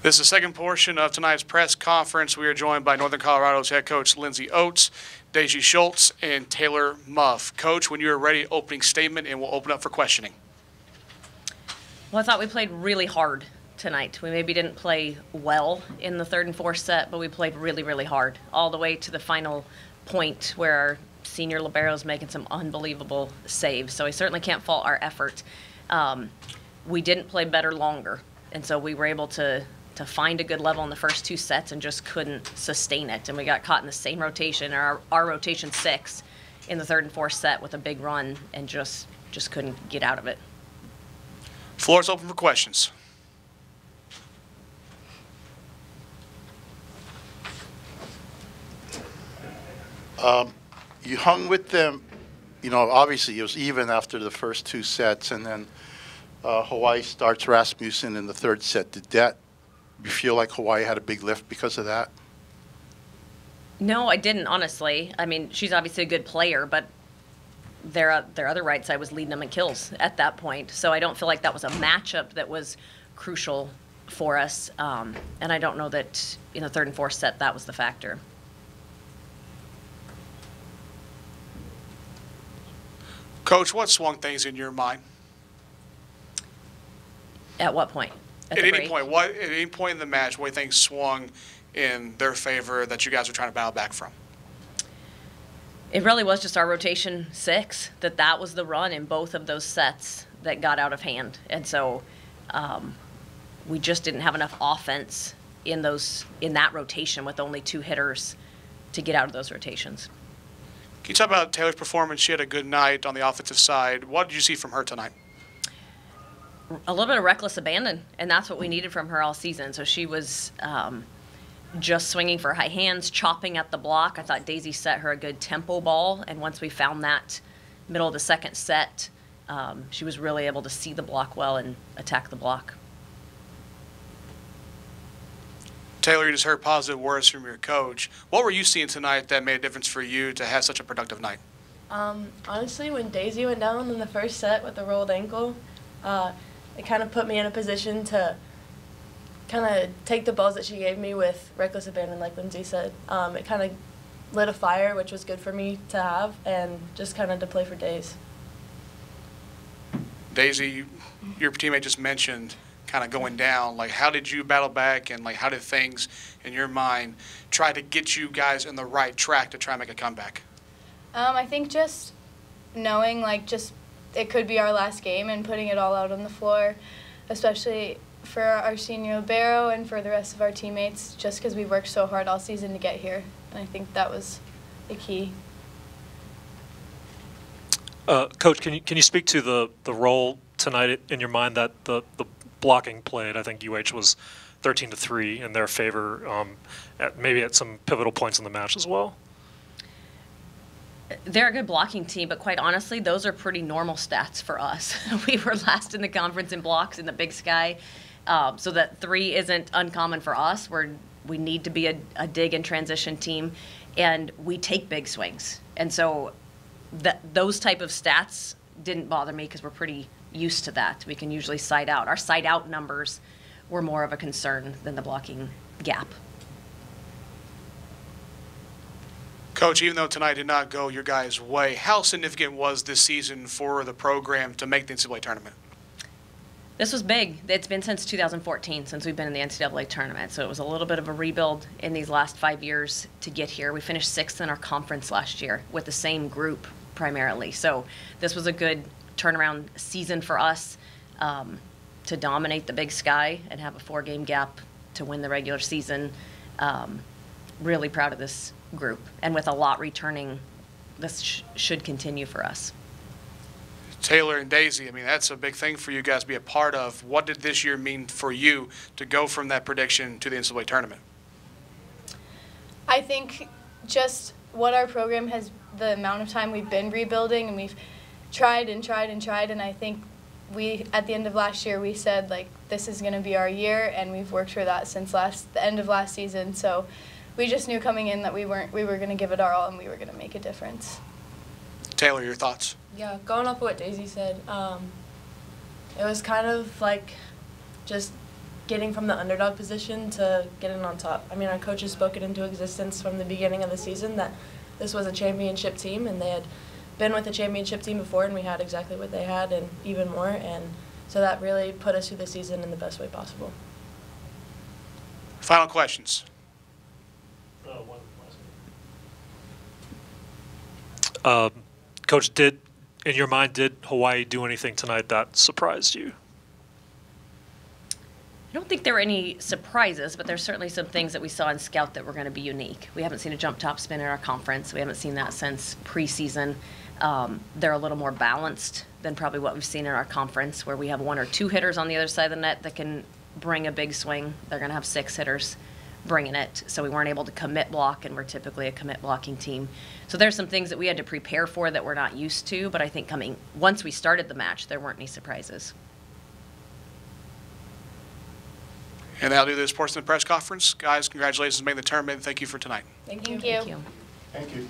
This is the second portion of tonight's press conference. We are joined by Northern Colorado's head coach Lyndsey Oates, Daisy Schultz, and Taylor Muff. Coach, when you are ready, opening statement, and we'll open up for questioning. Well, I thought we played really hard tonight. We maybe didn't play well in the third and fourth set, but we played really, really hard all the way to the final point where our senior libero is making some unbelievable saves. So I certainly can't fault our effort. We didn't play better longer, and so we were able to find a good level in the first two sets and just couldn't sustain it. And we got caught in the same rotation, our rotation 6 in the third and fourth set with a big run and just couldn't get out of it. Floor is open for questions. You hung with them, you know, obviously it was even after the first two sets, and then Hawaii starts Rasmussen in the third set. Did you feel like Hawaii had a big lift because of that? No, I didn't, honestly. I mean, she's obviously a good player, but their other right side was leading them in kills at that point. So I don't feel like that was a matchup that was crucial for us. And I don't know that in the third and fourth set that was the factor. Coach, what swung things in your mind? At what point? At any point. At any point in the match, what things swung in their favor that you guys were trying to battle back from? It really was just our rotation 6, that was the run in both of those sets that got out of hand. And so we just didn't have enough offense in that rotation with only 2 hitters to get out of those rotations. Can you talk about Taylor's performance? She had a good night on the offensive side. What did you see from her tonight? A little bit of reckless abandon, and that's what we needed from her all season. So she was just swinging for high hands, chopping at the block. I thought Daisy set her a good tempo ball, and once we found that middle of the second set, she was really able to see the block well and attack the block. Taylor, you just heard positive words from your coach. What were you seeing tonight that made a difference for you to have such a productive night? Honestly, when Daisy went down in the first set with the rolled ankle, it kind of put me in a position to kind of take the balls that she gave me with reckless abandon, like Lyndsey said. It kind of lit a fire, which was good for me to have, and just kind of to play for days. Daisy, your teammate just mentioned kind of going down. Like, how did you battle back, and like, how did things in your mind try to get you guys in the right track to try and make a comeback? I think just knowing, like, it could be our last game and putting it all out on the floor, especially for our senior libero and for the rest of our teammates, just because we worked so hard all season to get here. And I think that was the key. Coach, can you speak to the role tonight in your mind that the blocking played? I think UH was 13-3 in their favor, maybe at some pivotal points in the match as well. They're a good blocking team, but quite honestly, those are pretty normal stats for us. We were last in the conference in blocks in the Big Sky, so that 3 isn't uncommon for us. We need to be a dig and transition team, and we take big swings. And so those type of stats didn't bother me because we're pretty used to that. We can usually side out. Our side out numbers were more of a concern than the blocking gap. Coach, even though tonight did not go your guys' way, how significant was this season for the program to make the NCAA tournament? This was big. It's been since 2014 since we've been in the NCAA tournament, so it was a little bit of a rebuild in these last 5 years to get here. We finished 6th in our conference last year with the same group primarily, so this was a good turnaround season for us to dominate the Big Sky and have a 4-game gap to win the regular season. Really proud of this group, and with a lot returning, this should continue for us. Taylor and Daisy, I mean, that's a big thing for you guys to be a part of. What did this year mean for you to go from that prediction to the NCAA tournament? I think just what our program has, the amount of time we've been rebuilding, and we've tried and tried and tried, and I think at the end of last year, we said, like, this is going to be our year, and we've worked for that since the end of last season. So we just knew coming in that we were going to give it our all and we were going to make a difference. Taylor, your thoughts? Yeah, going off what Daisy said, it was kind of like just getting from the underdog position to getting on top. I mean, our coaches spoke it into existence from the beginning of the season that this was a championship team, and they had been with a championship team before, and we had exactly what they had and even more. And so that really put us through the season in the best way possible. Final questions. Coach, in your mind, did Hawaii do anything tonight that surprised you? I don't think there were any surprises, but there's certainly some things that we saw in Scout that were going to be unique. We haven't seen a jump top spin in our conference. We haven't seen that since preseason. They're a little more balanced than probably what we've seen in our conference, where we have 1 or 2 hitters on the other side of the net that can bring a big swing. They're going to have 6 hitters bringing it. So we weren't able to commit block, and we're typically a commit blocking team. So there's some things that we had to prepare for that we're not used to, but I think once we started the match, there weren't any surprises. And that'll do this portion of the press conference. Guys, congratulations on making the tournament. Thank you for tonight. Thank you. Thank you. Thank you. Thank you.